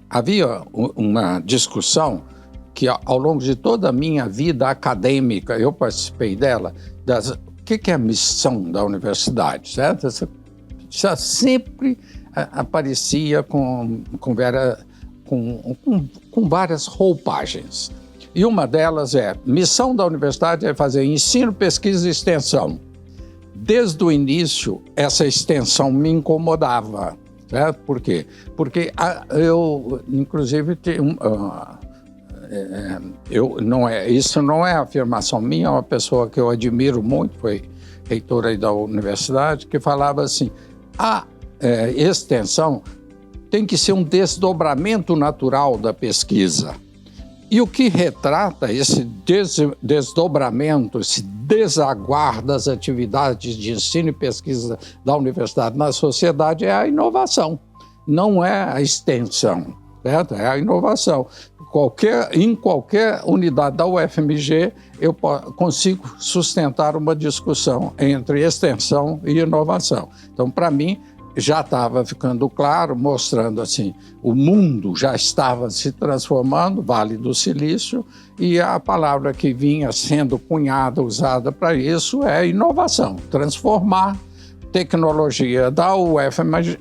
havia uma discussão que ao longo de toda a minha vida acadêmica, eu participei dela, o que é a missão da universidade, certo? Isso sempre aparecia com várias roupagens. E uma delas missão da universidade é fazer ensino, pesquisa e extensão. Desde o início, essa extensão me incomodava, certo? Por quê? Porque eu, inclusive, isso não é afirmação minha, é uma pessoa que eu admiro muito, foi reitora aí da universidade, que falava assim, a extensão tem que ser um desdobramento natural da pesquisa. E o que retrata esse desdobramento, esse desaguar das atividades de ensino e pesquisa da universidade na sociedade é a inovação, não é a extensão, certo? É a inovação. Em qualquer unidade da UFMG, eu consigo sustentar uma discussão entre extensão e inovação. Então, para mim, já estava ficando claro, mostrando assim, o mundo já estava se transformando, Vale do Silício, e a palavra que vinha sendo cunhada, usada para isso, é inovação, transformar tecnologia da UFMG,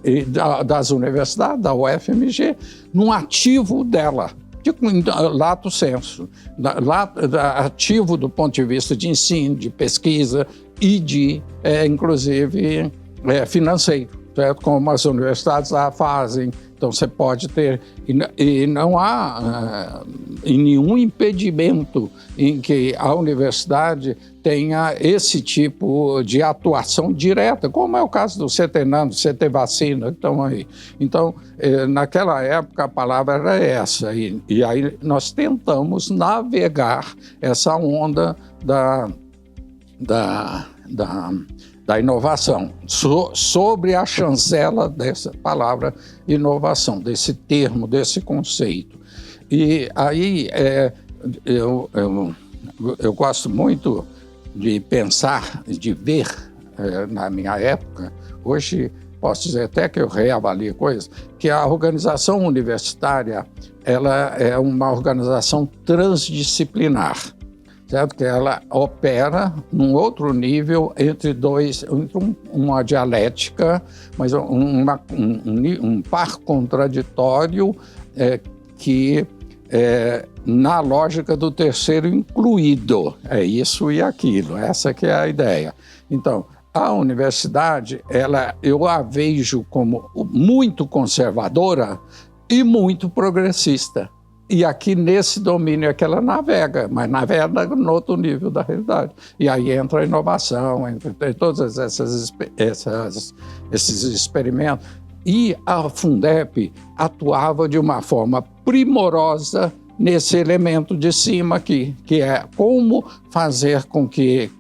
das universidades, da UFMG, num ativo dela, lato sensu, ativo do ponto de vista de ensino, de pesquisa e de, inclusive, financeiro. Certo? Como as universidades lá fazem. Então, você pode ter... E não há nenhum impedimento em que a universidade tenha esse tipo de atuação direta, como é o caso do CETENAM, CT Vacina, que estão aí. Então, naquela época, a palavra era essa. E aí nós tentamos navegar essa onda da inovação, sobre a chancela dessa palavra inovação, desse termo, desse conceito. E aí eu gosto muito de pensar, de ver, na minha época, hoje posso dizer até que eu reavalio coisas, que a organização universitária ela é uma organização transdisciplinar. Certo? Que ela opera num outro nível entre uma dialética, mas um par contraditório que na lógica do terceiro incluído, é isso e aquilo, essa que é a ideia. Então, a universidade, eu a vejo como muito conservadora e muito progressista. E aqui nesse domínio é que ela navega, mas navega no outro nível da realidade. E aí entra a inovação, entra todos esses experimentos. E a Fundep atuava de uma forma primorosa nesse elemento de cima aqui, que é como fazer com que,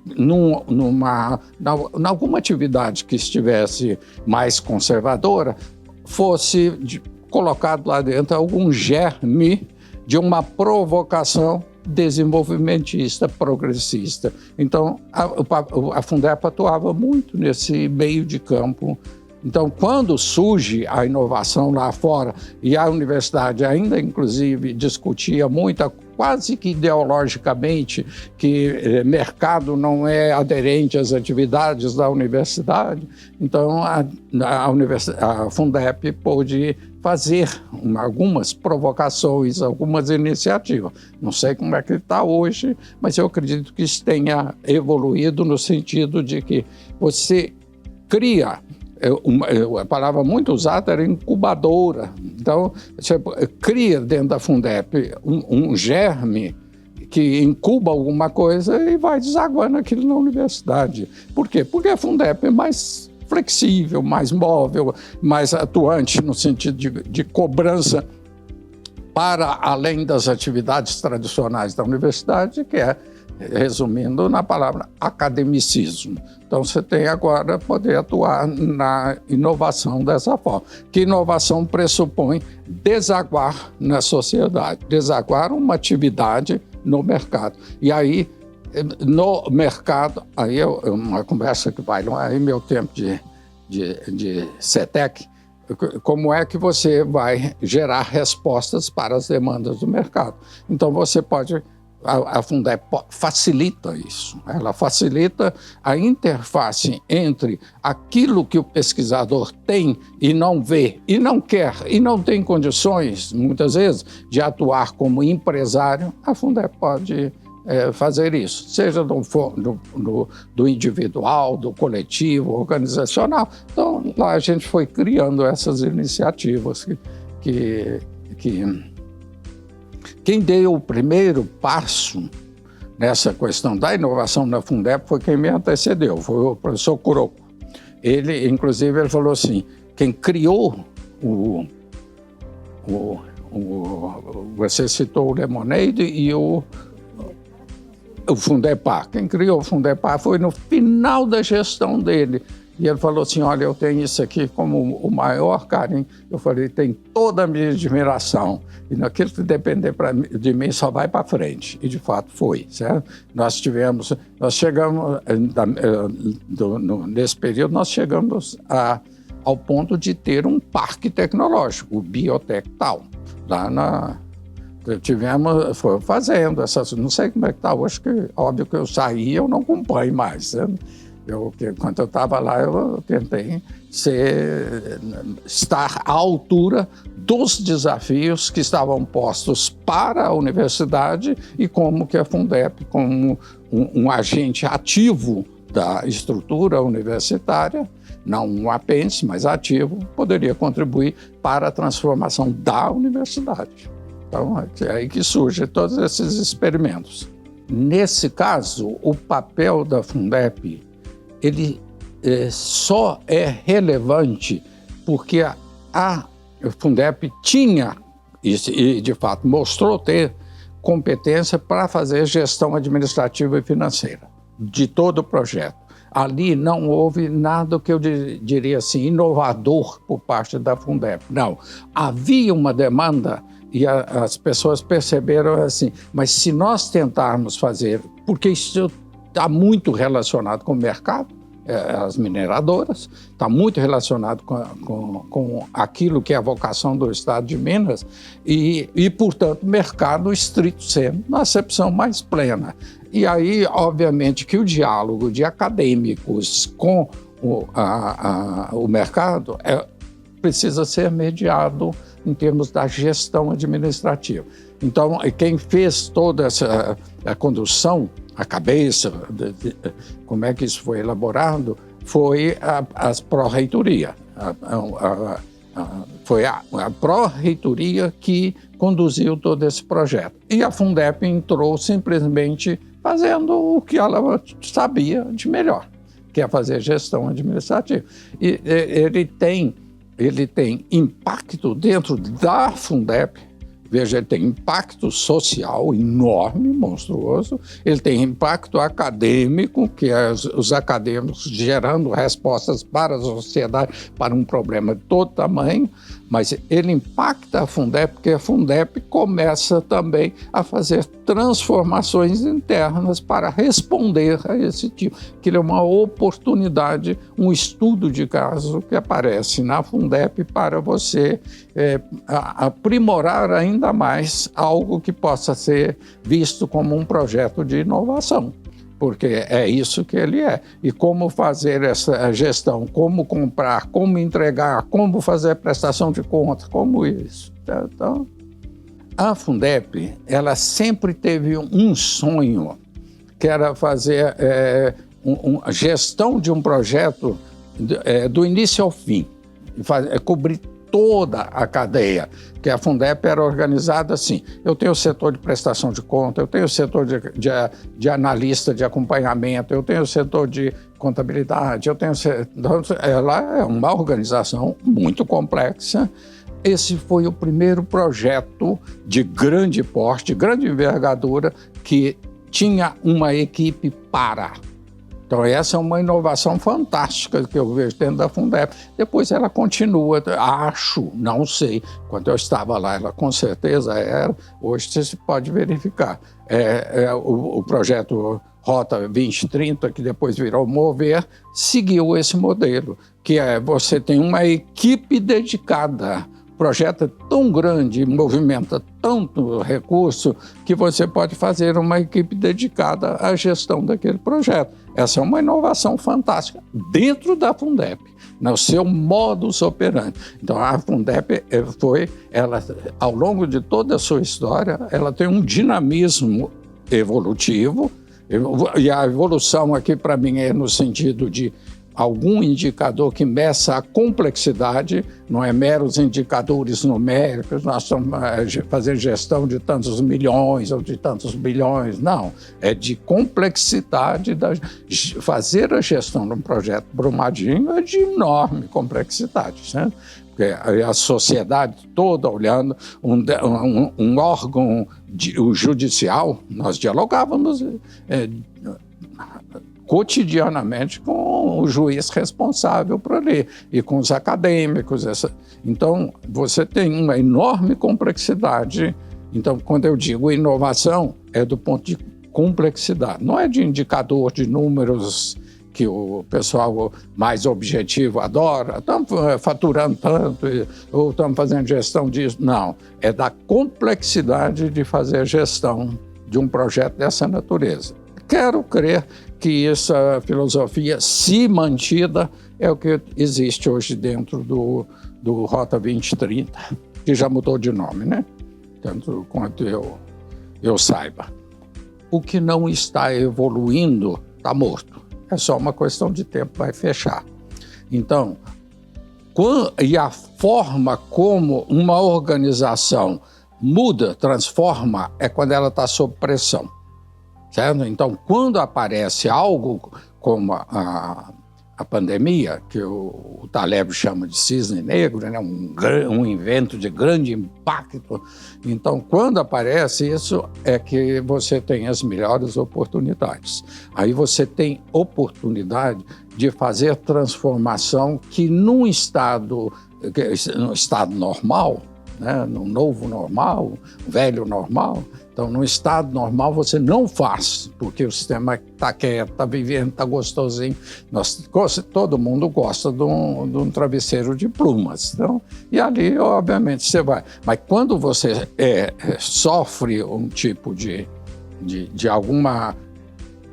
alguma atividade que estivesse mais conservadora, fosse colocado lá dentro algum germe de uma provocação desenvolvimentista, progressista. Então, a Fundep atuava muito nesse meio de campo. Então, quando surge a inovação lá fora, e a universidade ainda, inclusive, discutia muito, quase que ideologicamente, que mercado não é aderente às atividades da universidade, então a Fundep pôde fazer algumas provocações, algumas iniciativas. Não sei como é que está hoje, mas eu acredito que isso tenha evoluído no sentido de que você cria, a palavra muito usada era incubadora. Então, você cria dentro da Fundep um germe que incuba alguma coisa e vai desaguando aquilo na universidade. Por quê? Porque a Fundep é mais flexível, mais móvel, mais atuante no sentido de cobrança para além das atividades tradicionais da universidade, que é, resumindo na palavra, academicismo. Então, você tem agora poder atuar na inovação dessa forma. Que inovação pressupõe desaguar na sociedade, desaguar uma atividade no mercado. E aí, no mercado, aí é uma conversa que vai, não é aí meu tempo de CETEC, como é que você vai gerar respostas para as demandas do mercado. Então, você pode... A Fundep facilita isso. Ela facilita a interface entre aquilo que o pesquisador tem e não vê, e não quer, e não tem condições, muitas vezes, de atuar como empresário. A Fundep pode fazer isso, seja do individual, do coletivo, organizacional. Então, lá a gente foi criando essas iniciativas que quem deu o primeiro passo nessa questão da inovação na Fundep foi quem me antecedeu, foi o professor Kuroko. Ele, inclusive, ele falou assim, quem criou você citou o Lemonade e o Fundepar. Quem criou o Fundepar foi no final da gestão dele. E ele falou assim, olha, eu tenho isso aqui como o maior carinho. Eu falei, tem toda a minha admiração. E naquilo que depender de mim só vai para frente. E de fato foi, certo? Nós chegamos, nesse período, nós chegamos ao ponto de ter um parque tecnológico, o Biotech Tal. Lá foi fazendo essas, não sei como é que está hoje, que óbvio que eu saí, eu não acompanho mais, certo? Quando eu estava lá, eu tentei estar à altura dos desafios que estavam postos para a universidade e como que a Fundep, como um agente ativo da estrutura universitária, não um apêndice, mas ativo, poderia contribuir para a transformação da universidade. Então, é aí que surgem todos esses experimentos. Nesse caso, o papel da Fundep ele só é relevante porque a Fundep tinha, e de fato mostrou ter, competência para fazer gestão administrativa e financeira de todo o projeto. Ali não houve nada que eu diria assim, inovador por parte da Fundep. Não, havia uma demanda e as pessoas perceberam assim, mas se nós tentarmos fazer, porque isso está muito relacionado com o mercado, as mineradoras, está muito relacionado com aquilo que é a vocação do Estado de Minas e portanto, mercado estrito senso, na acepção mais plena. E aí, obviamente, que o diálogo de acadêmicos com o mercado precisa ser mediado em termos da gestão administrativa. Então, quem fez toda essa condução, a cabeça, como é que isso foi elaborado, foi a pró-reitoria. Foi a pró-reitoria que conduziu todo esse projeto. E a Fundep entrou simplesmente fazendo o que ela sabia de melhor, que é fazer gestão administrativa. E ele tem impacto dentro da Fundep. Veja, ele tem impacto social enorme, monstruoso, ele tem impacto acadêmico, que é os acadêmicos gerando respostas para a sociedade, para um problema de todo tamanho, mas ele impacta a Fundep, porque a Fundep começa também a fazer transformações internas para responder a esse tipo, que é uma oportunidade, um estudo de caso que aparece na Fundep para você aprimorar ainda mais algo que possa ser visto como um projeto de inovação, porque é isso que ele é. E como fazer essa gestão, como comprar, como entregar, como fazer prestação de contas, como isso. Então, a Fundep, ela sempre teve um sonho, que era fazer a gestão de um projeto do início ao fim, cobrir toda a cadeia, que a Fundep era organizada assim. Eu tenho o setor de prestação de conta, eu tenho o setor de analista de acompanhamento, eu tenho o setor de contabilidade, ela é uma organização muito complexa. Esse foi o primeiro projeto de grande porte, de grande envergadura, que tinha uma equipe para. Então, essa é uma inovação fantástica que eu vejo dentro da Fundep. Depois ela continua, acho, não sei. Quando eu estava lá, ela com certeza era. Hoje você pode verificar. O projeto Rota 2030, que depois virou Mover, seguiu esse modelo, que é você tem uma equipe dedicada. O projeto é tão grande, movimenta tanto recurso, que você pode fazer uma equipe dedicada à gestão daquele projeto. Essa é uma inovação fantástica dentro da Fundep, no seu modus operandi. Então, a Fundep ela, ao longo de toda a sua história, ela tem um dinamismo evolutivo, e a evolução aqui, para mim, é no sentido de algum indicador que meça a complexidade, não é meros indicadores numéricos, nós estamos fazendo gestão de tantos milhões ou de tantos bilhões, não. É de complexidade, fazer a gestão de um projeto Brumadinho é de enorme complexidade, certo? Porque a sociedade toda olhando, um órgão o judicial, nós dialogávamos cotidianamente com o juiz responsável por ali e com os acadêmicos. Então, você tem uma enorme complexidade. Então, quando eu digo inovação, é do ponto de complexidade. Não é de indicador de números que o pessoal mais objetivo adora. Estamos faturando tanto, ou estamos fazendo gestão disso. Não, é da complexidade de fazer a gestão de um projeto dessa natureza. Quero crer que essa filosofia, se mantida, é o que existe hoje dentro do Rota 2030, que já mudou de nome, né? Tanto quanto eu saiba. O que não está evoluindo está morto. É só uma questão de tempo, vai fechar. Então, e a forma como uma organização muda, transforma, é quando ela está sob pressão. Certo? Então, quando aparece algo como a pandemia, que o Taleb chama de cisne negro, né? um evento de grande impacto, então, quando aparece isso, é que você tem as melhores oportunidades. Aí você tem oportunidade de fazer transformação que no estado normal, né? No novo normal, velho normal. Então, no estado normal, você não faz, porque o sistema está quieto, está vivendo, está gostosinho. Todo mundo gosta de um travesseiro de plumas. Então, e ali, obviamente, você vai. Mas quando você sofre um tipo de alguma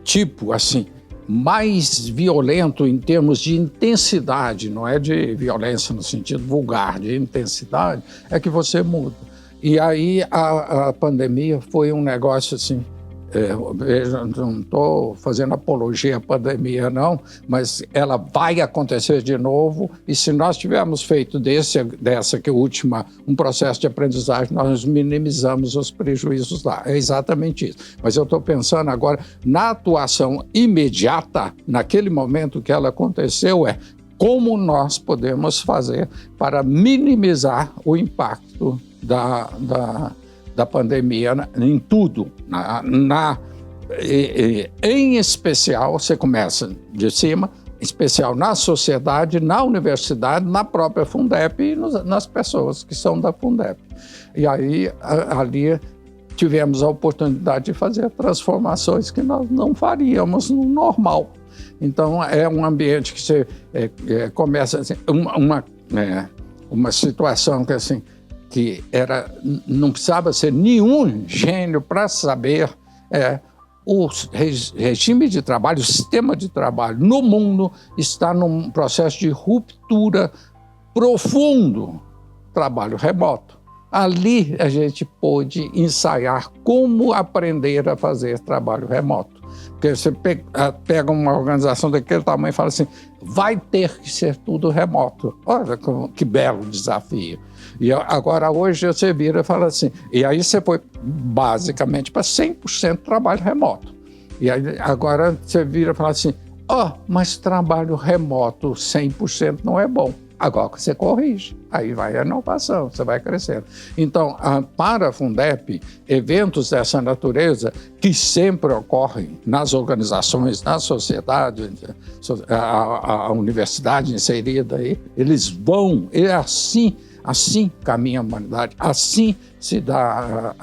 tipo, assim, mais violento em termos de intensidade, não é de violência no sentido vulgar, de intensidade, é que você muda. E aí a pandemia foi um negócio assim, veja, não estou fazendo apologia à pandemia não, mas ela vai acontecer de novo, e se nós tivermos feito dessa que é a última, um processo de aprendizagem, nós minimizamos os prejuízos lá. É exatamente isso. Mas eu estou pensando agora na atuação imediata, naquele momento que ela aconteceu, como nós podemos fazer para minimizar o impacto da pandemia em tudo. Em especial, você começa de cima, em especial na sociedade, na universidade, na própria Fundep e nas pessoas que são da Fundep. E aí, ali, tivemos a oportunidade de fazer transformações que nós não faríamos no normal. Então, é um ambiente que você começa assim, uma situação que assim, que não precisava ser nenhum gênio para saber o regime de trabalho, o sistema de trabalho no mundo está num processo de ruptura profundo, trabalho remoto. Ali a gente pôde ensaiar como aprender a fazer trabalho remoto. Porque você pega uma organização daquele tamanho e fala assim, vai ter que ser tudo remoto. Olha que belo desafio. E agora hoje você vira e fala assim, e aí você foi basicamente para 100% trabalho remoto. E aí agora você vira e fala assim, mas trabalho remoto 100% não é bom. Agora você corrige, aí vai a inovação, você vai crescendo. Então, para a Fundep, eventos dessa natureza que sempre ocorrem nas organizações, na sociedade, a universidade inserida aí, eles vão, assim caminha a humanidade, assim se dá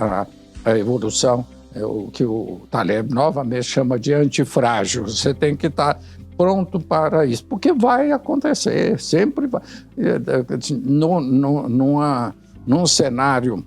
a evolução o que o Taleb novamente chama de antifrágil. Você tem que estar pronto para isso, porque vai acontecer, sempre vai. Num cenário,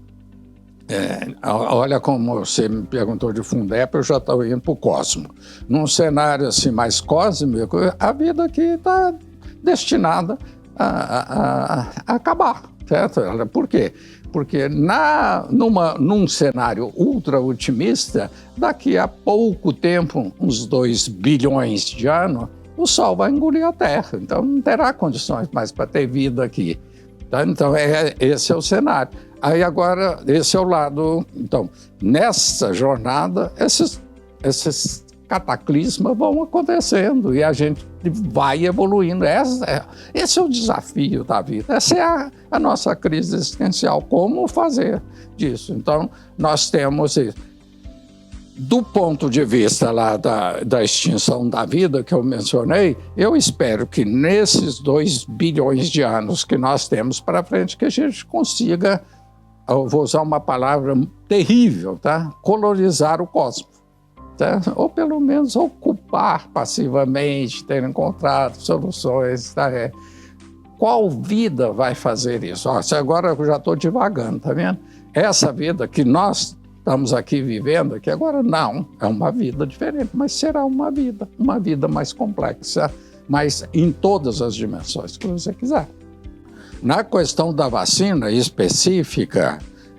olha como você me perguntou de Fundeb, eu já estou indo para o Cosmo. Num cenário assim mais cósmico, a vida aqui está destinada a acabar, certo? Por quê? Porque num cenário ultra otimista, daqui a pouco tempo, uns 2 bilhões de anos, o Sol vai engolir a Terra. Então não terá condições mais para ter vida aqui. Tá? Então esse é o cenário. Aí agora, esse é o lado... Então, nessa jornada, esses cataclismas vão acontecendo e a gente vai evoluindo. Esse é o desafio da vida. Essa é a nossa crise existencial. Como fazer disso? Então, nós temos isso. Do ponto de vista lá da extinção da vida que eu mencionei, eu espero que nesses 2 bilhões de anos que nós temos para frente, que a gente consiga, eu vou usar uma palavra terrível, tá? Colonizar o cosmos. Tá? Ou pelo menos ocupar passivamente, ter encontrado soluções. Tá? Qual vida vai fazer isso? Agora eu já estou divagando, tá vendo? Essa vida que nós estamos aqui vivendo, aqui agora não, é uma vida diferente, mas será uma vida mais complexa, mas em todas as dimensões que você quiser. Na questão da vacina específica,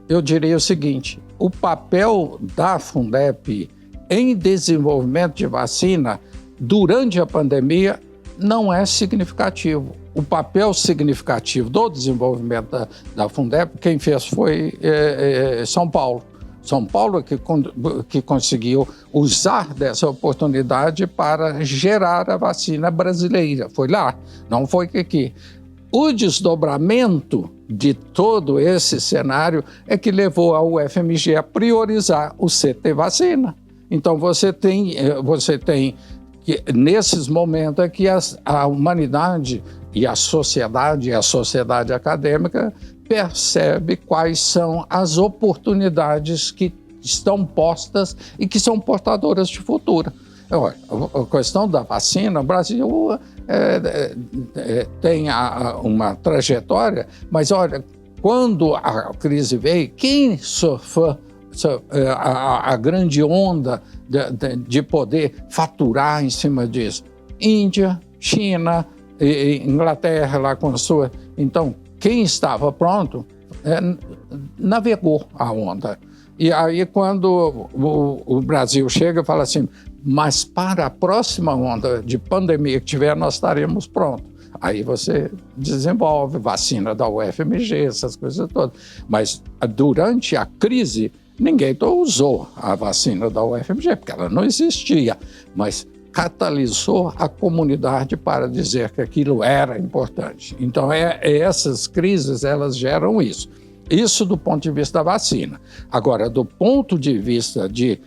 eu diria o seguinte: o papel da Fundeb em desenvolvimento de vacina durante a pandemia não é significativo. O papel significativo do desenvolvimento da Fundeb, quem fez foi São Paulo. São Paulo que conseguiu usar dessa oportunidade para gerar a vacina brasileira. Foi lá, não foi aqui. O desdobramento de todo esse cenário é que levou a UFMG a priorizar o CT vacina. Então, você tem que, nesses momentos, é que a humanidade e a sociedade acadêmica percebe quais são as oportunidades que estão postas e que são portadoras de futuro. Olha, a questão da vacina, o Brasil tem uma trajetória, mas olha, quando a crise veio, quem sofreu a grande onda de poder faturar em cima disso? Índia, China, Inglaterra lá com a sua... Então, quem estava pronto navegou a onda. E aí, quando o Brasil chega e fala assim, mas para a próxima onda de pandemia que tiver, nós estaremos prontos. Aí você desenvolve vacina da UFMG, essas coisas todas. Mas durante a crise, ninguém usou a vacina da UFMG, porque ela não existia. Mas catalisou a comunidade para dizer que aquilo era importante. Então, essas crises, elas geram isso. Isso do ponto de vista da vacina. Agora, do ponto de vista de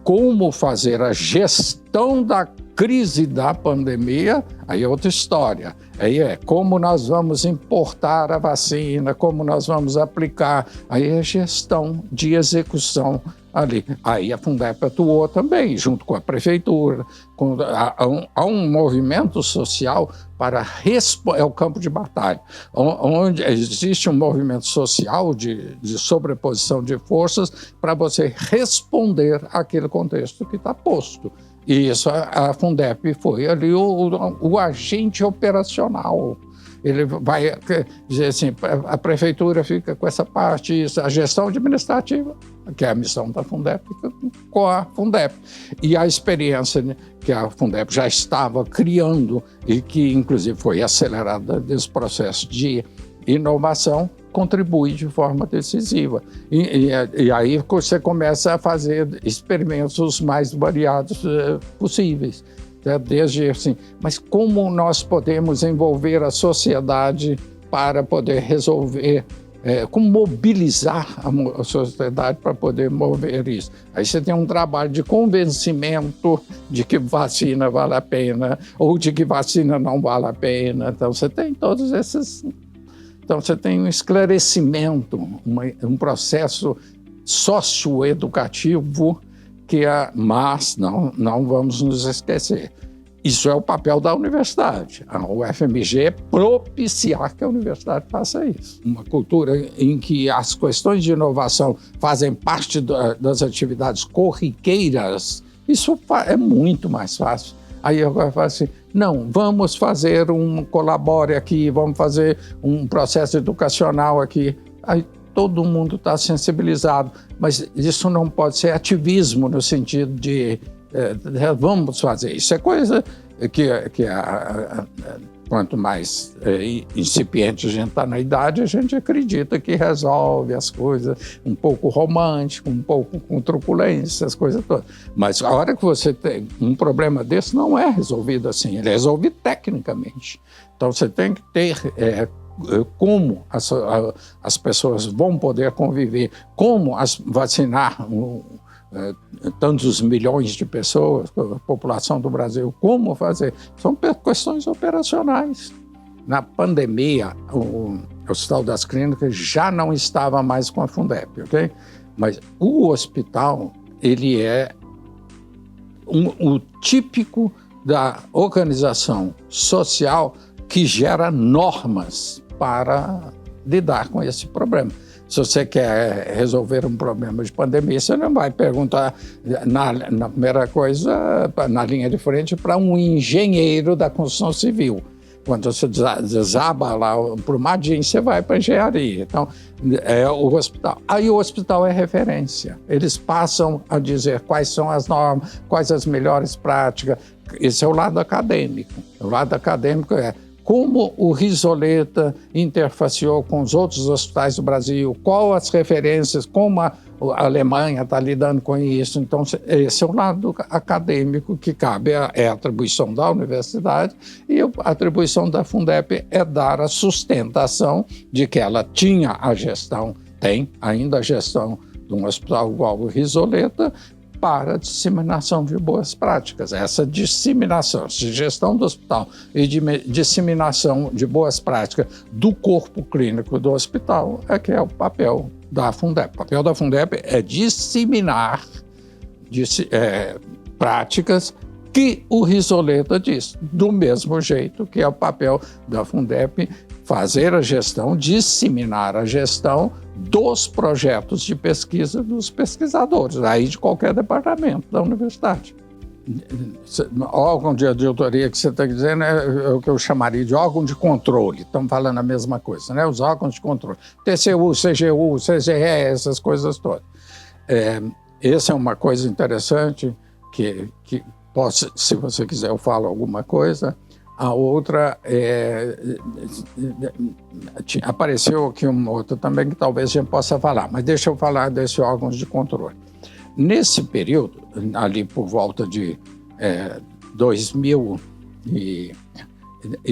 como fazer a gestão da crise da pandemia, aí é outra história. Aí é como nós vamos importar a vacina, como nós vamos aplicar, aí é gestão de execução ali. Aí a Fundeb atuou também, junto com a prefeitura. Há um movimento social para é o campo de batalha, onde existe um movimento social de sobreposição de forças para você responder àquele contexto que está posto. E isso, a Fundeb foi ali o agente operacional. Ele vai dizer assim, a prefeitura fica com essa parte, a gestão administrativa, que é a missão da Fundeb, fica com a Fundeb. E a experiência que a Fundeb já estava criando e que, inclusive, foi acelerada desse processo de inovação, contribui de forma decisiva. E aí você começa a fazer experimentos os mais variados possíveis. Desde assim, mas como nós podemos envolver a sociedade para poder resolver, como mobilizar a sociedade para poder mover isso? Aí você tem um trabalho de convencimento de que vacina vale a pena ou de que vacina não vale a pena. Então você tem todos esses... Então você tem um esclarecimento, um processo socioeducativo mas não vamos nos esquecer. Isso é o papel da universidade. A UFMG é propiciar que a universidade faça isso. Uma cultura em que as questões de inovação fazem parte das atividades corriqueiras, isso é muito mais fácil. Aí eu falo assim, não, vamos fazer colabore aqui, vamos fazer um processo educacional aqui. Aí todo mundo está sensibilizado, mas isso não pode ser ativismo no sentido de vamos fazer. Isso é coisa que quanto mais incipiente a gente está na idade, a gente acredita que resolve as coisas, um pouco romântico, um pouco com truculência, as coisas todas. Mas a hora que você tem um problema desse, não é resolvido assim, ele é resolvido tecnicamente. Então você tem que ter como as pessoas vão poder conviver, como vacinar tantos milhões de pessoas, a população do Brasil, como fazer. São questões operacionais. Na pandemia, o Hospital das Clínicas já não estava mais com a Fundep, ok? Mas o hospital, ele é o típico da organização social que gera normas para lidar com esse problema. Se você quer resolver um problema de pandemia, você não vai perguntar, na primeira coisa, na linha de frente, para um engenheiro da construção civil. Quando você desaba lá para o Madin, você vai para a engenharia. Então, é o hospital. Aí o hospital é referência. Eles passam a dizer quais são as normas, quais as melhores práticas. Esse é o lado acadêmico. O lado acadêmico é como o Risoleta interfaceou com os outros hospitais do Brasil, quais as referências, como a Alemanha está lidando com isso. Então, esse é o lado acadêmico que cabe, é a atribuição da universidade, e a atribuição da Fundep é dar a sustentação de que ela tinha a gestão, tem ainda a gestão de um hospital igual o Risoleta, para a disseminação de boas práticas. Essa disseminação, gestão do hospital e disseminação de boas práticas do corpo clínico do hospital é que é o papel da Fundep. O papel da Fundep é disseminar práticas que o Risoleta diz, do mesmo jeito que é o papel da Fundep fazer a gestão, disseminar a gestão dos projetos de pesquisa dos pesquisadores, aí de qualquer departamento da universidade. Órgão de auditoria que você está dizendo é o que eu chamaria de órgão de controle, estamos falando a mesma coisa, né? Os órgãos de controle, TCU, CGU, CGE, essas coisas todas. Essa é uma coisa interessante que posso, se você quiser eu falo alguma coisa. A outra, apareceu aqui uma outra também que talvez a gente possa falar, mas deixa eu falar desses órgãos de controle. Nesse período, ali por volta de 2000, e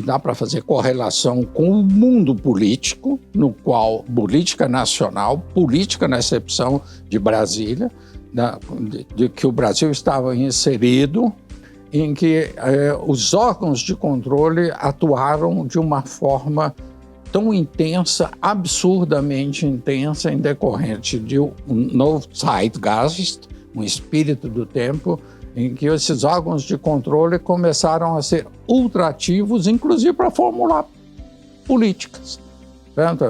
dá para fazer correlação com o mundo político, no qual política nacional, política na excepção de Brasília, de que o Brasil estava inserido, em que os órgãos de controle atuaram de uma forma tão intensa, absurdamente intensa, em decorrente de um novo Zeitgeist, um espírito do tempo, em que esses órgãos de controle começaram a ser ultraativos, inclusive para formular políticas. Portanto,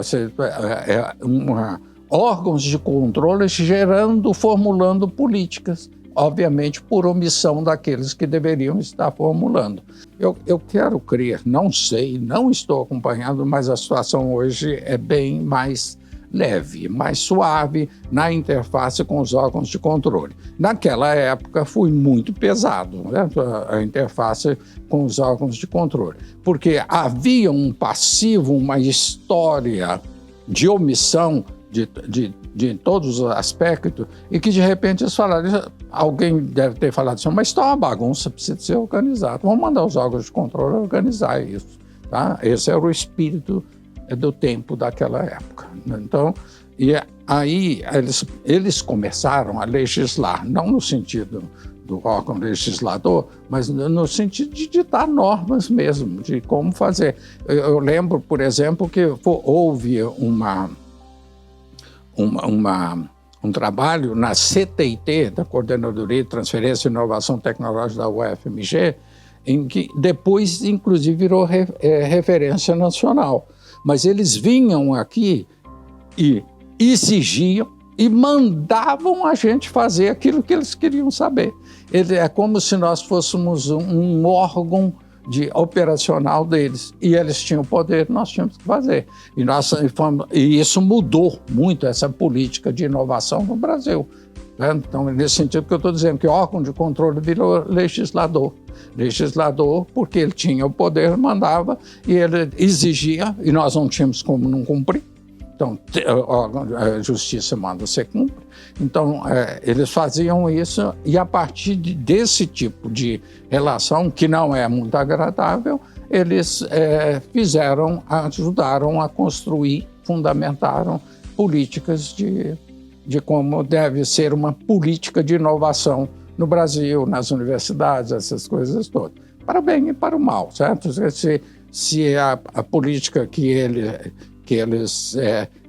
órgãos de controle formulando políticas, obviamente por omissão daqueles que deveriam estar formulando. Eu quero crer, não sei, não estou acompanhando, mas a situação hoje é bem mais leve, mais suave na interface com os órgãos de controle. Naquela época foi muito pesado, né? A interface com os órgãos de controle, porque havia um passivo, uma história de omissão de todos os aspectos, e que de repente eles falaram, alguém deve ter falado assim, mas está uma bagunça, precisa ser organizado, vamos mandar os órgãos de controle organizar isso. Tá? Esse era o espírito do tempo daquela época. Então, e aí eles começaram a legislar, não no sentido do órgão legislador, mas no sentido de ditar normas mesmo, de como fazer. Eu lembro, por exemplo, que houve um trabalho na CTIT, da Coordenadoria de Transferência e Inovação Tecnológica da UFMG, em que depois, inclusive, virou referência nacional. Mas eles vinham aqui e exigiam e mandavam a gente fazer aquilo que eles queriam saber. É como se nós fôssemos um órgão operacional deles. E eles tinham poder, nós tínhamos que fazer. E isso mudou muito essa política de inovação no Brasil. Então, é nesse sentido que eu estou dizendo que o órgão de controle virou legislador. Legislador, porque ele tinha o poder, mandava, e ele exigia, e nós não tínhamos como não cumprir. Então, a justiça manda, você cumpre. Então, eles faziam isso, e a partir desse tipo de relação, que não é muito agradável, eles ajudaram a construir, fundamentaram políticas de como deve ser uma política de inovação no Brasil, nas universidades, essas coisas todas. Para o bem e para o mal, certo? Se a política que eles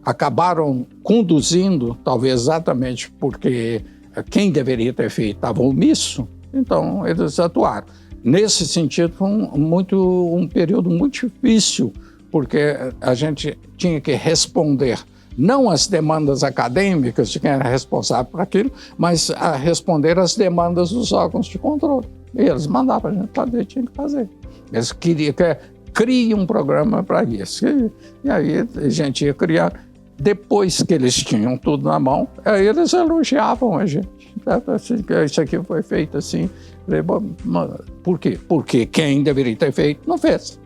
acabaram conduzindo, talvez exatamente porque quem deveria ter feito estava omisso, então eles atuaram. Nesse sentido, foi um período muito difícil, porque a gente tinha que responder não às demandas acadêmicas de quem era responsável por aquilo, mas a responder às demandas dos órgãos de controle. E eles mandavam a gente fazer, tinha que fazer. Eles queriam que crie um programa para isso. E aí a gente ia criar. Depois que eles tinham tudo na mão, aí eles elogiavam a gente. Isso aqui foi feito assim. Por quê? Porque quem deveria ter feito não fez.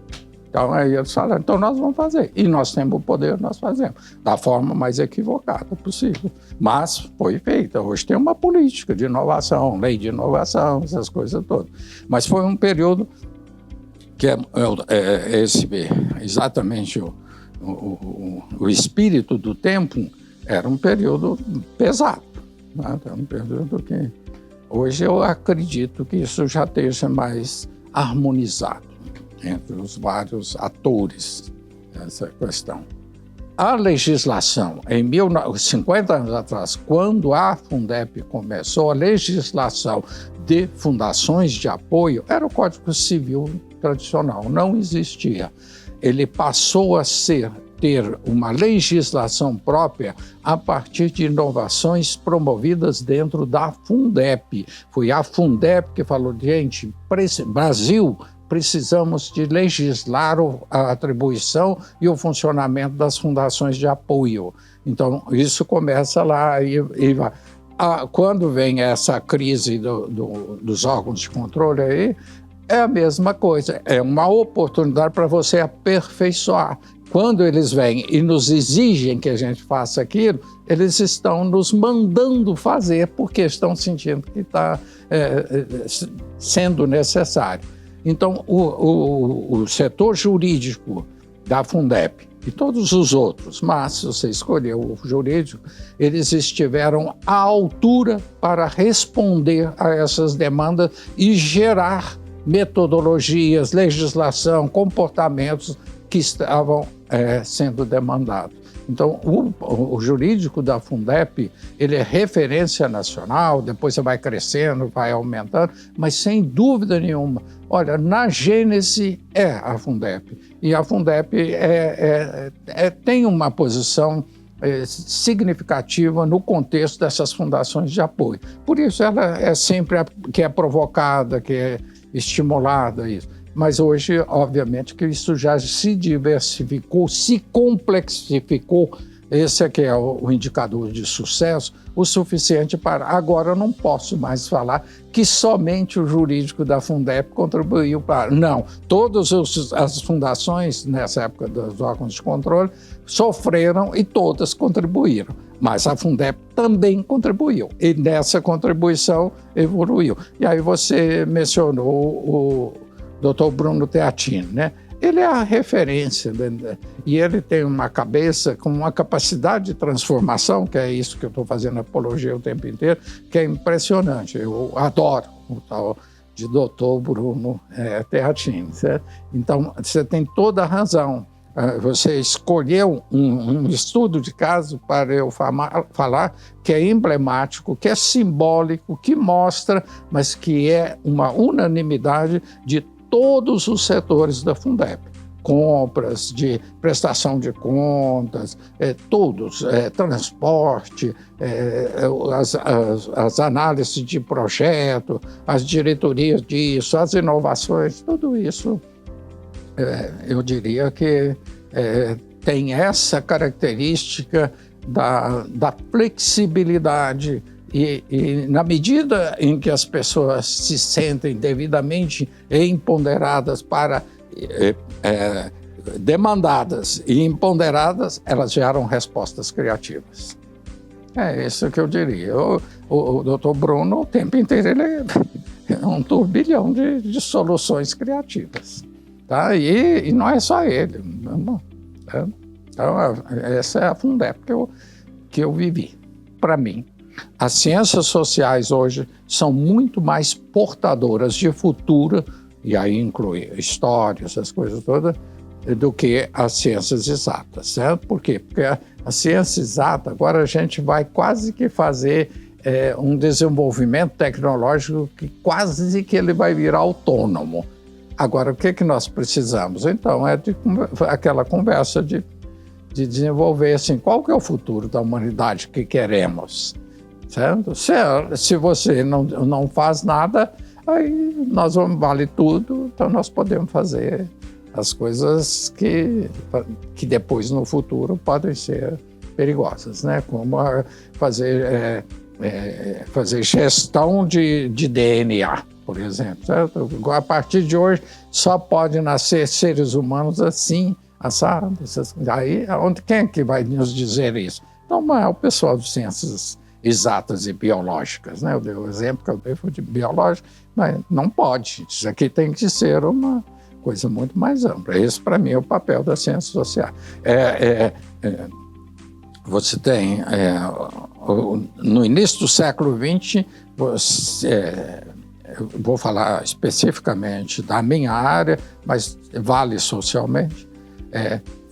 Então, aí eles falaram, então nós vamos fazer. E nós temos o poder, nós fazemos. Da forma mais equivocada possível. Mas foi feita. Hoje tem uma política de inovação, lei de inovação, essas coisas todas. Mas foi um período que exatamente o espírito do tempo era um período pesado. Né? Era um período que... Hoje eu acredito que isso já esteja mais harmonizado entre os vários atores dessa questão. A legislação, em 50 anos atrás, quando a Fundep começou, a legislação de fundações de apoio era o Código Civil tradicional, não existia. Ele passou a ter uma legislação própria a partir de inovações promovidas dentro da Fundep. Foi a Fundep que falou, gente, Brasil, precisamos de legislar a atribuição e o funcionamento das fundações de apoio. Então, isso começa lá e vai. Quando vem essa crise dos órgãos de controle aí, é a mesma coisa, é uma oportunidade para você aperfeiçoar. Quando eles vêm e nos exigem que a gente faça aquilo, eles estão nos mandando fazer porque estão sentindo que está sendo necessário. Então, o setor jurídico da Fundep e todos os outros, mas se você escolheu o jurídico, eles estiveram à altura para responder a essas demandas e gerar metodologias, legislação, comportamentos que estavam sendo demandados. Então, o jurídico da Fundep, ele é referência nacional, depois você vai crescendo, vai aumentando, mas sem dúvida nenhuma, olha, na gênese é a Fundep. E a Fundep tem uma posição significativa no contexto dessas fundações de apoio. Por isso ela é sempre que é provocada, que é estimulada isso. Mas hoje, obviamente, que isso já se diversificou, se complexificou. Esse aqui é o indicador de sucesso, o suficiente para... Agora eu não posso mais falar que somente o jurídico da Fundep contribuiu para... Não, todas as fundações, nessa época dos órgãos de controle, sofreram e todas contribuíram. Mas a Fundep também contribuiu, e nessa contribuição evoluiu. E aí você mencionou o Dr. Bruno Teatino, né? Ele é a referência, né? E ele tem uma cabeça com uma capacidade de transformação, que é isso que eu estou fazendo apologia o tempo inteiro, que é impressionante. Eu adoro o tal de Dr. Bruno Teatino, certo? Então, você tem toda a razão. Você escolheu um estudo de caso para eu falar que é emblemático, que é simbólico, que mostra, mas que é uma unanimidade de todos os setores da Fundeb. Compras, de prestação de contas, todos, transporte, as análises de projeto, as diretorias disso, as inovações, tudo isso, eu diria que tem essa característica da flexibilidade e na medida em que as pessoas se sentem devidamente empoderadas para demandadas e empoderadas, elas geram respostas criativas. É isso que eu diria. O doutor Bruno, o tempo inteiro, ele é um turbilhão de soluções criativas. Tá? E não é só ele. Então, essa é a Fundeb que eu vivi. Para mim, as ciências sociais hoje são muito mais portadoras de futuro, e aí inclui história, essas coisas todas, do que as ciências exatas, certo? Por quê? Porque a ciência exata, agora a gente vai quase que fazer um desenvolvimento tecnológico que quase que ele vai virar autônomo. Agora, o que nós precisamos? Então, é aquela conversa de desenvolver, assim, qual que é o futuro da humanidade que queremos, certo? Se você não faz nada, aí nós vamos vale tudo, então nós podemos fazer as coisas que depois, no futuro, podem ser perigosas, né? Como fazer gestão de DNA, por exemplo, certo? A partir de hoje, só pode nascer seres humanos assim, assados. Aí, quem é que vai nos dizer isso? Então, é o pessoal de ciências exatas e biológicas, né? Eu dei o exemplo que eu dei foi de biológico, mas não pode. Isso aqui tem que ser uma coisa muito mais ampla. Esse, para mim, é o papel da ciência social. Você tem, no início do século XX, eu vou falar especificamente da minha área, mas vale socialmente,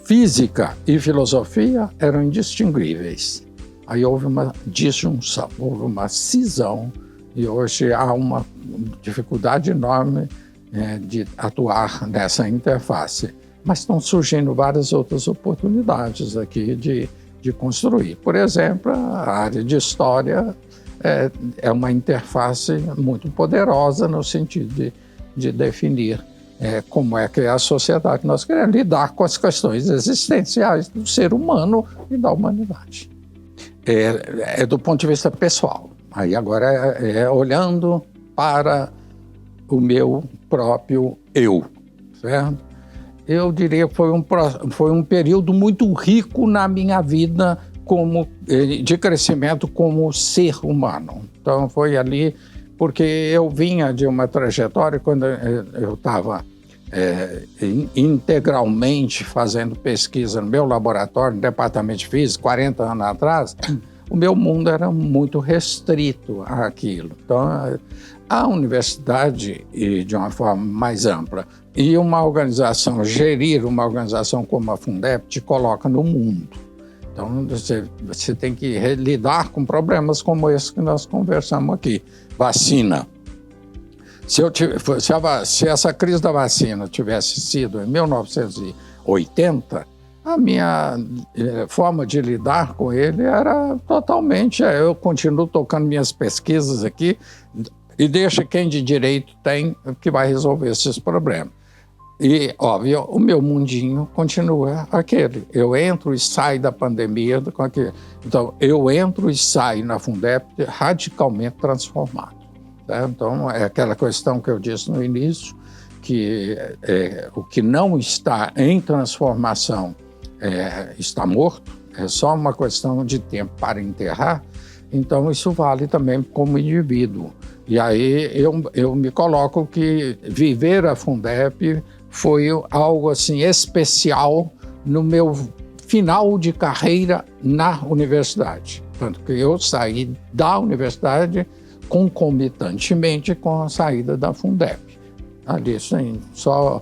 física e filosofia eram indistinguíveis. Aí houve uma disjunção, houve uma cisão, e hoje há uma dificuldade enorme de atuar nessa interface. Mas estão surgindo várias outras oportunidades aqui de construir. Por exemplo, a área de história é uma interface muito poderosa no sentido de definir como é que é a sociedade. Nós queremos lidar com as questões existenciais do ser humano e da humanidade. Do ponto de vista pessoal. Aí agora olhando para o meu próprio eu, certo? Eu diria que foi um período muito rico na minha vida de crescimento como ser humano. Então foi ali, porque eu vinha de uma trajetória quando eu estava integralmente fazendo pesquisa no meu laboratório, no departamento de física, 40 anos atrás, o meu mundo era muito restrito àquilo. Então, a universidade, de uma forma mais ampla, e gerir uma organização como a Fundeb te coloca no mundo. Então, você tem que lidar com problemas como esse que nós conversamos aqui. Vacina. Se essa crise da vacina tivesse sido em 1980, a minha forma de lidar com ele era totalmente... eu continuo tocando minhas pesquisas aqui e deixa quem de direito tem que vai resolver esses problemas. E, óbvio, o meu mundinho continua aquele. Eu entro e saio da pandemia com aquele. Então, eu entro e saio na Fundeb radicalmente transformado. Tá? Então, é aquela questão que eu disse no início, que o que não está em transformação está morto, é só uma questão de tempo para enterrar. Então, isso vale também como indivíduo. E aí eu me coloco que viver a Fundeb foi algo assim especial no meu final de carreira na universidade. Tanto que eu saí da universidade concomitantemente com a saída da Fundeb. Ali, assim, só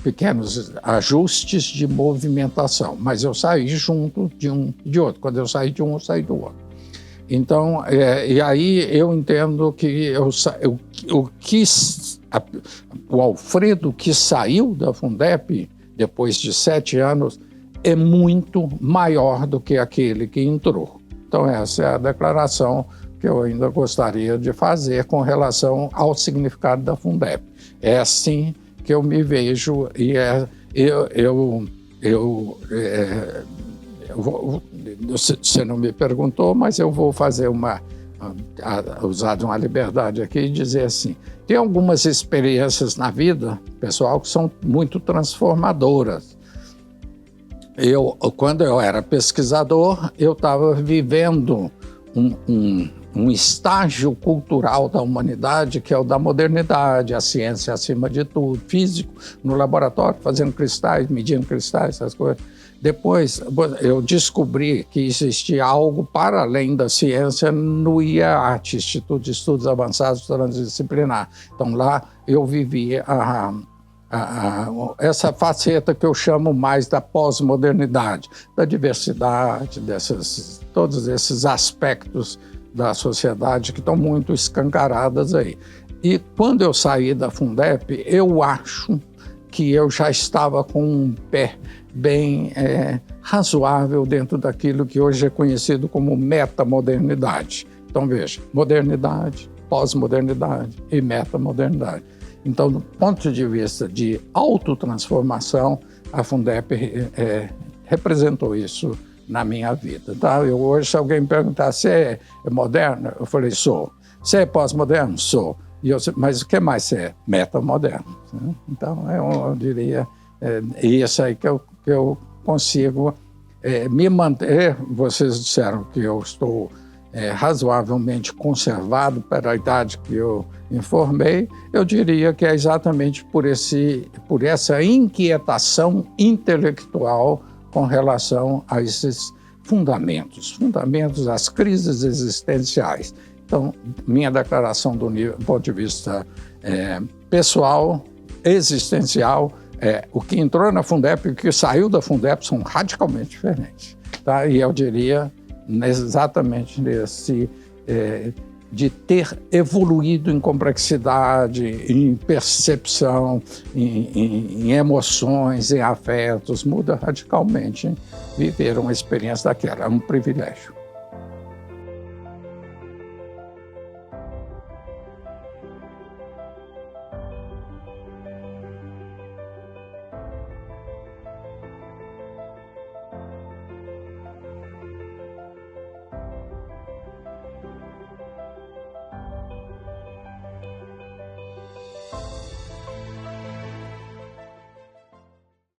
pequenos ajustes de movimentação, mas eu saí junto de um de outro. Quando eu saí de um, eu saí do outro. Então, e aí eu entendo que o Alfredo que saiu da Fundep depois de 7 anos é muito maior do que aquele que entrou. Então, essa é a declaração que eu ainda gostaria de fazer com relação ao significado da Fundep. É assim que eu me vejo e você não me perguntou, mas eu vou fazer usar de uma liberdade aqui e dizer assim, tem algumas experiências na vida, pessoal, que são muito transformadoras. Quando eu era pesquisador, eu estava vivendo um estágio cultural da humanidade, que é o da modernidade, a ciência acima de tudo, físico, no laboratório, fazendo cristais, medindo cristais, essas coisas. Depois, eu descobri que existia algo para além da ciência no IAAT, Instituto de Estudos Avançados Transdisciplinar. Então, lá eu vivi essa faceta que eu chamo mais da pós-modernidade, da diversidade, todos esses aspectos da sociedade que estão muito escancaradas aí. E quando eu saí da Fundep, eu acho que eu já estava com um pé bem razoável dentro daquilo que hoje é conhecido como metamodernidade. Então, veja, modernidade, pós-modernidade e metamodernidade. Então, do ponto de vista de autotransformação, a Fundep representou isso na minha vida. Tá? Hoje, se alguém me perguntar se é moderno, eu falei, sou. Se é pós-moderno? Sou. Mas o que mais você é? Metamoderno. Né? Então, eu diria, isso aí que eu consigo me manter. Vocês disseram que eu estou razoavelmente conservado para a idade que eu informei. Eu diria que é exatamente por essa inquietação intelectual com relação a esses fundamentos, às crises existenciais. Então, minha declaração do ponto de vista pessoal, existencial, o que entrou na Fundep e o que saiu da Fundep são radicalmente diferentes. Tá? E eu diria exatamente nesse de ter evoluído em complexidade, em percepção, em emoções, em afetos, muda radicalmente viver uma experiência daquela, é um privilégio.